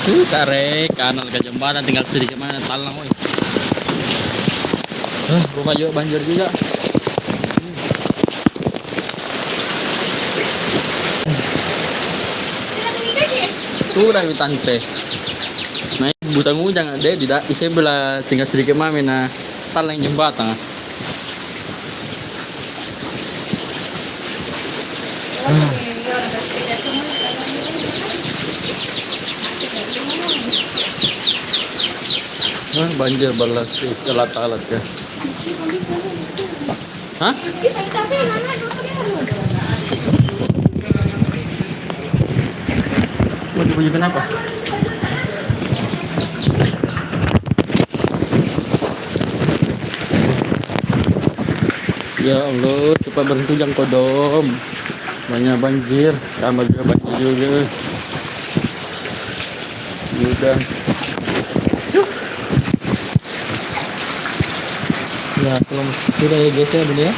Tarik kanan ke jembatan tinggal sedikit mana talang woi. Rumah juga banjir juga. Tuh udah hutan teh. Nah, butang ujang ada tidak di sebelah tinggal sedikit mami nah talang jembatan. Banjir balas alat-alat ya. Hah? Mau dibunyikan apa? Ya Allah, cepat berhenti jang kodom. Banyak banjir, kamar juga banjir juga. Udah. Ya, kalau sudah ya guys ya, dulu ya.